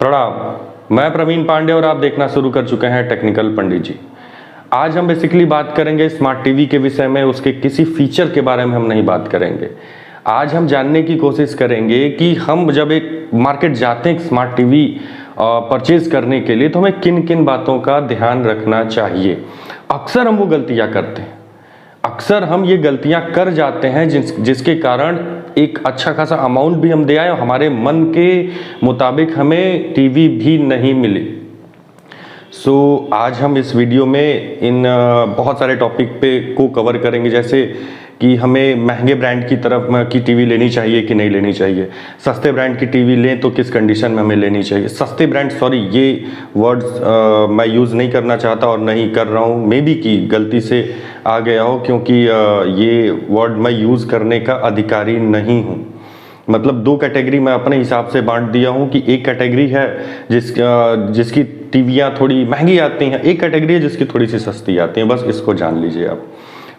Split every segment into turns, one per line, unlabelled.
प्रणाम। मैं प्रवीण पांडे और आप देखना शुरू कर चुके हैं टेक्निकल पंडित जी। आज हम बेसिकली बात करेंगे स्मार्ट टीवी के विषय में। उसके किसी फीचर के बारे में हम नहीं बात करेंगे। आज हम जानने की कोशिश करेंगे कि हम जब एक मार्केट जाते हैं स्मार्ट टीवी परचेज करने के लिए तो हमें किन किन बातों का ध्यान रखना चाहिए। अक्सर हम वो गलतियां करते हैं, अक्सर हम ये गलतियां कर जाते हैं जिसके कारण एक अच्छा खासा अमाउंट भी हम दे आए और हमारे मन के मुताबिक हमें टीवी भी नहीं मिली। आज हम इस वीडियो में इन बहुत सारे टॉपिक को कवर करेंगे, जैसे कि हमें महंगे ब्रांड की तरफ की टीवी लेनी चाहिए कि नहीं लेनी चाहिए, सस्ते ब्रांड की टीवी लें तो किस कंडीशन में हमें लेनी चाहिए। सस्ते ब्रांड, सॉरी ये वर्ड्स मैं यूज़ नहीं करना चाहता और नहीं कर रहा हूँ, मे बी कि गलती से आ गया हो, क्योंकि ये वर्ड मैं यूज़ करने का अधिकारी नहीं हूँ। मतलब दो कैटेगरी मैं अपने हिसाब से बांट दिया हूँ कि एक कैटेगरी है जिसकी टीवियाँ थोड़ी महंगी आती हैं, एक कैटेगरी है जिसकी थोड़ी सी सस्ती आती हैं। बस इसको जान लीजिए आप।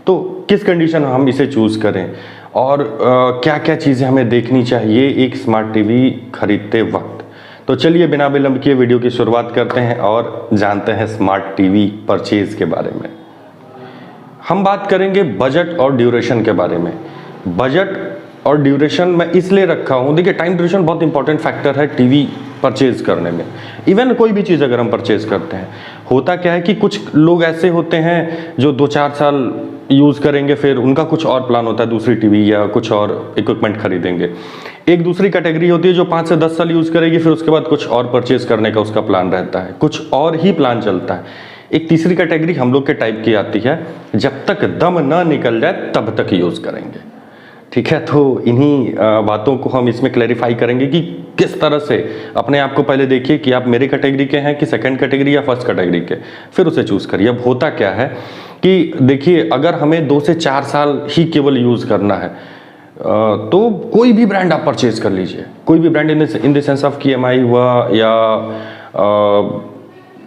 तो किस कंडीशन में हम इसे चूज़ करें और क्या क्या चीज़ें हमें देखनी चाहिए एक स्मार्ट टीवी खरीदते वक्त। तो चलिए बिना विलंब किए वीडियो की शुरुआत करते हैं और जानते हैं स्मार्ट टीवी परचेज के बारे में। हम बात करेंगे बजट और ड्यूरेशन के बारे में। बजट और ड्यूरेशन मैं इसलिए रखा हूँ, देखिए टाइम ड्यूरेशन बहुत इंपॉर्टेंट फैक्टर है टीवी परचेज करने में। इवन कोई भी चीज़ अगर हम परचेज करते हैं, होता क्या है कि कुछ लोग ऐसे होते हैं जो 2-4 साल यूज़ करेंगे, फिर उनका कुछ और प्लान होता है, दूसरी टीवी या कुछ और इक्विपमेंट खरीदेंगे। एक दूसरी कैटेगरी होती है जो 5 से 10 साल यूज़ करेगी, फिर उसके बाद कुछ और परचेज करने का उसका प्लान रहता है, कुछ और ही प्लान चलता है। एक तीसरी कैटेगरी हम लोग के टाइप की आती है, जब तक दम ना निकल जाए तब तक यूज़ करेंगे। ठीक है, तो इन्हीं बातों को हम इसमें क्लैरिफाई करेंगे कि किस तरह से अपने आप को पहले देखिए कि आप मेरे कैटेगरी के हैं कि सेकंड कैटेगरी या फर्स्ट कैटेगरी के, फिर उसे चूज़ करिए। अब होता क्या है कि देखिए, अगर हमें 2 से 4 साल ही केवल यूज़ करना है तो कोई भी ब्रांड आप परचेज कर लीजिए। कोई भी brand in the sense of कि EMI हुआ या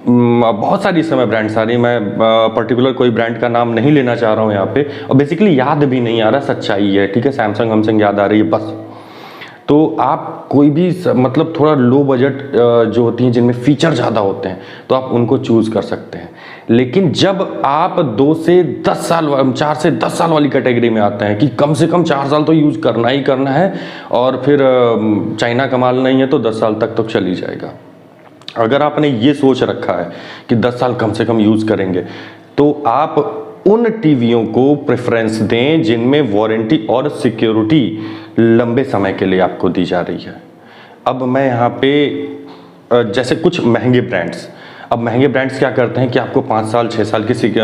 बहुत सारी इस समय ब्रांड्स आ रही। मैं पर्टिकुलर कोई ब्रांड का नाम नहीं लेना चाह रहा हूँ यहाँ पे, और बेसिकली याद भी नहीं आ रहा, सच्चाई है। ठीक है, सैमसंग याद आ रही है बस। तो आप कोई भी मतलब थोड़ा लो बजट जो होती हैं जिनमें फीचर ज़्यादा होते हैं तो आप उनको चूज़ कर सकते हैं। लेकिन जब आप 2 से 10 साल 4 से 10 साल वाली कैटेगरी में आते हैं कि कम से कम 4 साल तो यूज़ करना ही करना है, और फिर चाइना का माल नहीं है तो 10 साल तक तो चल ही जाएगा। अगर आपने ये सोच रखा है कि 10 साल कम से कम यूज़ करेंगे, तो आप उन टीवियों को प्रेफरेंस दें जिनमें वारंटी और सिक्योरिटी लंबे समय के लिए आपको दी जा रही है। अब मैं यहाँ पे जैसे कुछ महंगे ब्रांड्स, अब महंगे ब्रांड्स क्या करते हैं कि आपको 5 साल 6 साल की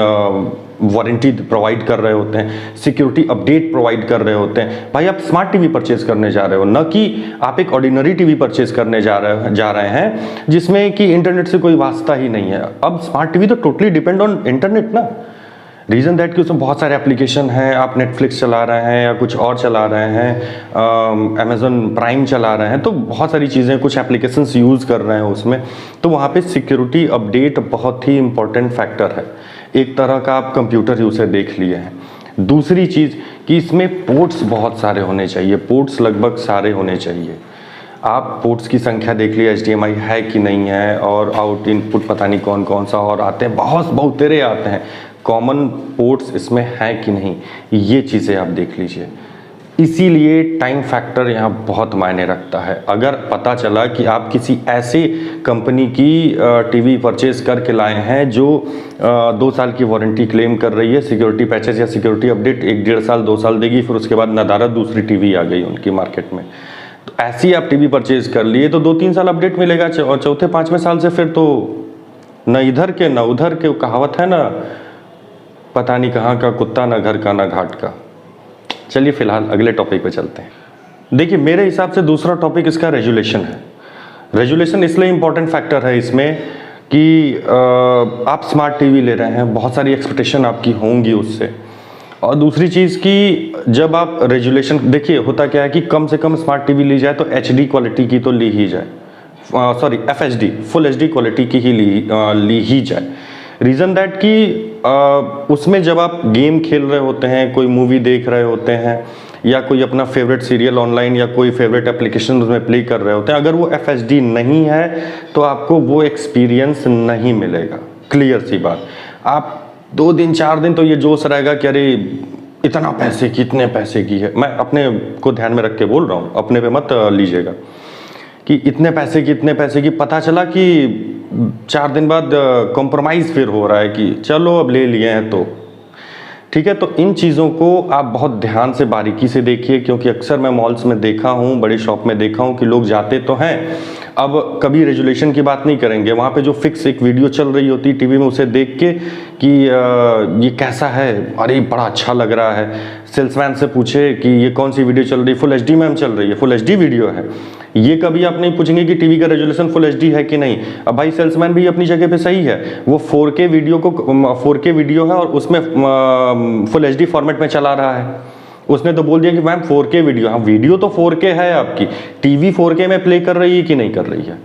वारंटी प्रोवाइड कर रहे होते हैं, सिक्योरिटी अपडेट प्रोवाइड कर रहे होते हैं। भाई आप स्मार्ट टीवी परचेज करने जा रहे हो, न कि आप एक ऑर्डिनरी टीवी परचेज करने जा रहे हैं जिसमें कि इंटरनेट से कोई वास्ता ही नहीं है। अब स्मार्ट टीवी तो टोटली डिपेंड ऑन इंटरनेट ना। रीज़न दैट कि उसमें बहुत सारे एप्लीकेशन हैं, आप नेटफ्लिक्स चला रहे हैं या कुछ और चला रहे हैं, अमेज़न प्राइम चला रहे हैं, तो बहुत सारी चीज़ें, कुछ एप्लीकेशंस यूज़ कर रहे हैं उसमें, तो वहाँ पे सिक्योरिटी अपडेट बहुत ही इंपॉर्टेंट फैक्टर है। एक तरह का आप कंप्यूटर ही उसे देख लिए हैं। दूसरी चीज़ कि इसमें पोर्ट्स बहुत सारे होने चाहिए, पोर्ट्स लगभग सारे होने चाहिए। आप पोर्ट्स की संख्या देख लिए, HDMI है कि नहीं है, और आउट इनपुट पता नहीं कौन कौन सा और आते हैं, बहुत तेरे आते हैं। कॉमन पोर्ट्स इसमें हैं कि नहीं, ये चीज़ें आप देख लीजिए। इसीलिए टाइम फैक्टर यहाँ बहुत मायने रखता है। अगर पता चला कि आप किसी ऐसे कंपनी की टीवी परचेज करके लाए हैं जो 2 साल की वारंटी क्लेम कर रही है, सिक्योरिटी पैचेस या सिक्योरिटी अपडेट 1-1.5 साल 2 साल देगी, फिर उसके बाद नदारद दूसरी टीवी आ गई उनकी मार्केट में, तो ऐसी आप टीवी परचेज कर लिए तो 2-3 साल अपडेट मिलेगा, और चौथे 5वें साल से फिर तो न इधर के न उधर के। कहावत है ना, पता नहीं कहाँ का कुत्ता, ना घर का ना घाट का। चलिए फिलहाल अगले टॉपिक पे चलते हैं। देखिए मेरे हिसाब से दूसरा टॉपिक इसका रेजुलेशन है। रेजुलेशन इसलिए इंपॉर्टेंट फैक्टर है इसमें कि आप स्मार्ट टीवी ले रहे हैं, बहुत सारी एक्सपेक्टेशन आपकी होंगी उससे। और दूसरी चीज़ कि जब आप रेजुलेशन, देखिए होता क्या है कि कम से कम स्मार्ट टीवी ली जाए तो HD क्वालिटी की तो ली ही जाए, sorry FHD full HD quality की ही ली ही जाए। रीज़न दैट कि उसमें जब आप गेम खेल रहे होते हैं, कोई मूवी देख रहे होते हैं या कोई अपना फेवरेट सीरियल ऑनलाइन या कोई फेवरेट एप्लीकेशन उसमें प्ले कर रहे होते हैं, अगर वो FHD नहीं है तो आपको वो एक्सपीरियंस नहीं मिलेगा। क्लियर सी बात। आप 2 दिन 4 दिन तो ये जोश रहेगा कि अरे इतना पैसे की, इतने पैसे की है। मैं अपने को ध्यान में रख के बोल रहा हूँ, अपने पे मत लीजिएगा कि इतने पैसे की। पता चला कि 4 दिन बाद कॉम्प्रोमाइज़ फिर हो रहा है कि चलो अब ले लिए हैं तो ठीक है। तो इन चीज़ों को आप बहुत ध्यान से बारीकी से देखिए, क्योंकि अक्सर मैं मॉल्स में देखा हूँ, बड़े शॉप में देखा हूँ कि लोग जाते तो हैं, अब कभी रेजुलेशन की बात नहीं करेंगे, वहाँ पे जो फिक्स एक वीडियो चल रही होती है टीवी में, उसे देख के कि ये कैसा है, अरे बड़ा अच्छा लग रहा है। सेल्समैन से पूछे कि ये कौन सी वीडियो चल रही है, फुल HD में चल रही है, फुल HD वीडियो है। ये कभी आप नहीं पूछेंगे कि टीवी का रेजोल्यूशन फुल HD है कि नहीं। अब भाई सेल्समैन भी अपनी जगह पे सही है, वो 4K वीडियो है और उसमें फुल HD फॉर्मेट में चला रहा है। उसने तो बोल दिया कि मैम 4K वीडियो। हाँ, वीडियो तो 4K है आपकी, टीवी 4K में प्ले कर रही है कि नहीं कर रही है।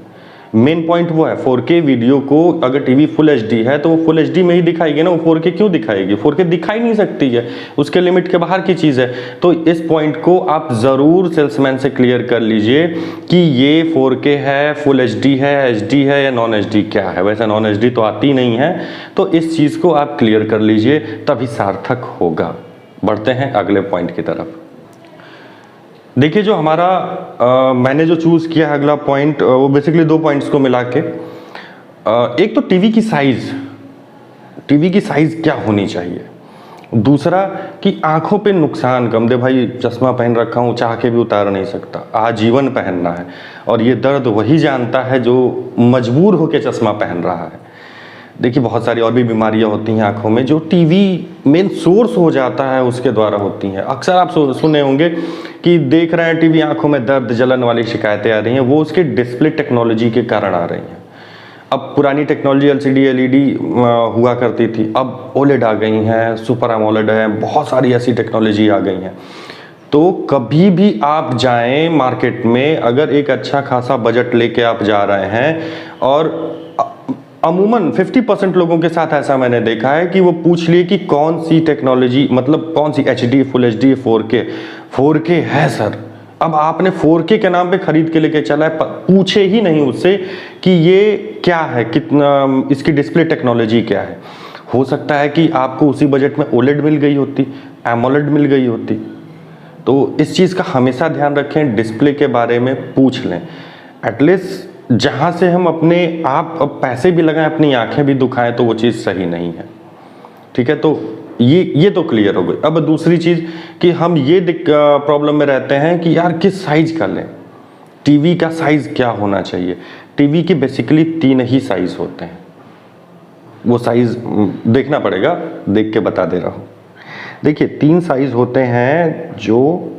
मेन पॉइंट वो है, 4K वीडियो को अगर टीवी फुल HD है तो वो फुल HD में ही दिखाएगी ना, वो 4K क्यों दिखाएगी? 4K दिखाई नहीं सकती है, उसके लिमिट के बाहर की चीज़ है। तो इस पॉइंट को आप ज़रूर सेल्समैन से क्लियर कर लीजिए कि ये 4K है, फुल HD है, HD है या नॉन HD क्या है। वैसे नॉन HD तो आती नहीं है, तो इस चीज़ को आप क्लियर कर लीजिए, तभी सार्थक होगा। बढ़ते हैं अगले पॉइंट की तरफ। देखिए जो हमारा मैंने जो चूज़ किया है अगला पॉइंट, वो बेसिकली 2 पॉइंट्स को मिला के, एक तो टीवी की साइज़ क्या होनी चाहिए, दूसरा कि आंखों पे नुकसान कम दे। भाई चश्मा पहन रखा हूँ, चाह के भी उतार नहीं सकता, आजीवन पहनना है, और ये दर्द वही जानता है जो मजबूर होकर चश्मा पहन रहा है। देखिए बहुत सारी और भी बीमारियां होती हैं आंखों में, जो टीवी मेन सोर्स हो जाता है उसके द्वारा होती हैं। अक्सर आप सुने होंगे कि देख रहे हैं टीवी, आंखों में दर्द जलन वाली शिकायतें आ रही हैं, वो उसके डिस्प्ले टेक्नोलॉजी के कारण आ रही हैं। अब पुरानी टेक्नोलॉजी LCD LED हुआ करती थी, अब OLED आ गई हैं, सुपर AMOLED है, बहुत सारी ऐसी टेक्नोलॉजी आ गई हैं। तो कभी भी आप जाएं मार्केट में, अगर एक अच्छा खासा बजट लेके आप जा रहे हैं, और अमूमन 50% लोगों के साथ ऐसा मैंने देखा है कि वो पूछ लिए कि कौन सी टेक्नोलॉजी, मतलब कौन सी HD, फुल HD, 4K है सर। अब आपने 4K के नाम पे खरीद के लेके चला है, पूछे ही नहीं उससे कि ये क्या है, कितना इसकी डिस्प्ले टेक्नोलॉजी क्या है। हो सकता है कि आपको उसी बजट में OLED मिल गई होती, AMOLED मिल गई होती। तो इस चीज़ का हमेशा ध्यान रखें, डिस्प्ले के बारे में पूछ लें। एटलीस्ट जहाँ से हम अपने आप अब पैसे भी लगाएं, अपनी आंखें भी दुखाएं, तो वो चीज़ सही नहीं है। ठीक है, तो ये तो क्लियर हो गई। अब दूसरी चीज़ कि हम ये प्रॉब्लम में रहते हैं कि यार किस साइज का लें, टीवी का साइज़ क्या होना चाहिए। टीवी के बेसिकली 3 ही साइज़ होते हैं, वो साइज़ देखना पड़ेगा, देख के बता दे रहा हूँ। देखिए 3 साइज़ होते हैं जो,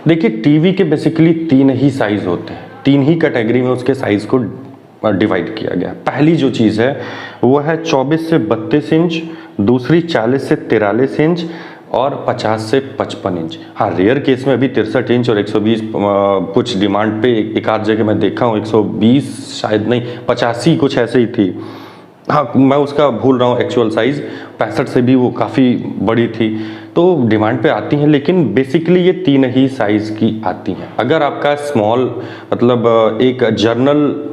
देखिए टीवी के बेसिकली 3 ही साइज़ होते हैं, 3 ही कैटेगरी में उसके साइज़ को डिवाइड किया गया। पहली जो चीज़ है वो है 24 से 32 इंच, दूसरी 40 से 43 इंच और 50 से 55 इंच। हाँ, रेयर केस में अभी 63 इंच और 120 कुछ डिमांड पे एक आध जगह मैं देखा हूँ, 120 शायद नहीं, 85 कुछ ऐसे ही थी। हाँ, मैं उसका भूल रहा हूँ एक्चुअल साइज़, 65 से भी वो काफ़ी बड़ी थी। तो डिमांड पे आती हैं, लेकिन बेसिकली ये 3 ही साइज़ की आती हैं। अगर आपका स्मॉल, मतलब एक जर्नल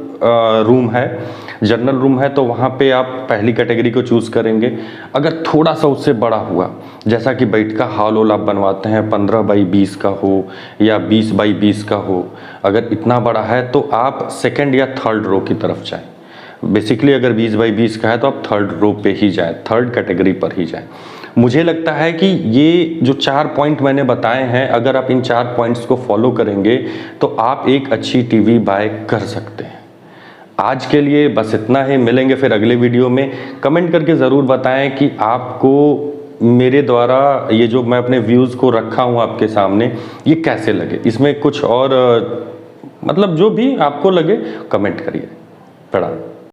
रूम है तो वहाँ पे आप पहली कैटेगरी को चूज़ करेंगे। अगर थोड़ा सा उससे बड़ा हुआ, जैसा कि बेड का हॉल आप बनवाते हैं, 15 बाई 20 का हो या 20 बाई 20 का हो, अगर इतना बड़ा है तो आप सेकंड या थर्ड रो की तरफ जाएं। बेसिकली अगर 20 बाई 20 का है तो आप थर्ड रो पे ही जाएं, थर्ड कैटेगरी पर ही जाएं। मुझे लगता है कि ये जो 4 पॉइंट मैंने बताए हैं, अगर आप इन 4 पॉइंट्स को फॉलो करेंगे तो आप एक अच्छी टीवी बाय कर सकते हैं। आज के लिए बस इतना ही, मिलेंगे फिर अगले वीडियो में। कमेंट करके ज़रूर बताएं कि आपको मेरे द्वारा ये जो मैं अपने व्यूज़ को रखा हूँ आपके सामने, ये कैसे लगे। इसमें कुछ और मतलब जो भी आपको लगे कमेंट करिए। प्रणाम।